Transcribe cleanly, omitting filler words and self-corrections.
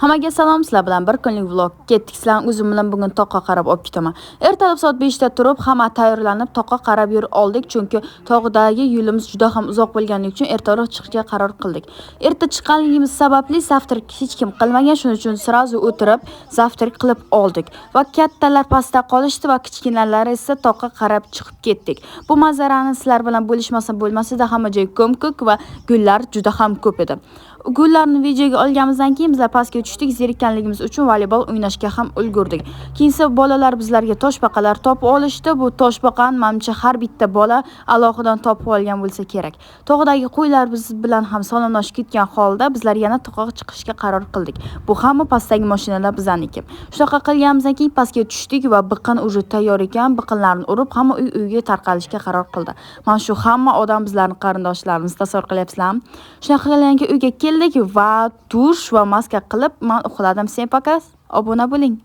Hammaga salom, sizlar bilan bir kunlik vlog. Ketdik, sizlar o'zim bilan bugun toqqa qarab olib ketaman. Ertalab soat 5 da turib, hamma tayyorlanib toqqa qarab yurib oldik, chunki tog'dagi yo'limiz juda ham uzoq bo'lganligi uchun ertaroq chiqishga qaror qildik. Erta chiqqanligimiz sababli zavtrak hech kim qilmagan, shuning uchun sirazu o'tirib zavtrak qilib oldik. Va kattalar pastda qolishdi va kichkinalar esa toqqa qarab chiqib ketdik. Bu manzarani sizlar bilan bo'lishmasa bo'lmasida, hamma joy ko'm-ko'k va gullar juda ham ko'p edi. Gullarni videoga olganimizdan keyin bizlar pastga tushdik, zerikkanligimiz uchun voleybol o'ynashga ham ulgurdik. Keyinsa bolalar bizlarga toshbaqalar topib olishdi. Bu toshbaqani menimcha har bitta bola alohidan topib olgan bo'lsa kerak. Tog'dagi qo'ylar biz bilan ham salomlashib ketgan holda bizlar yana toqqa chiqishga qaror qildik. Bu hamma pastdagi mashinalar bizaniki. Shunaqa qilganimizdan keyin pastga tushdik va biqin уже tayyor ekan. Biqinlarni urib hamma uy-uyga tarqalishga qaror qildi. Mana shu hamma odam bizlarning qarindoshlarimiz, tasavvur qilyapsizlarmi? Shunaqa qilganki uyga keldik va dush va maska qilib men uxladim. Sen poka obuna bo'ling.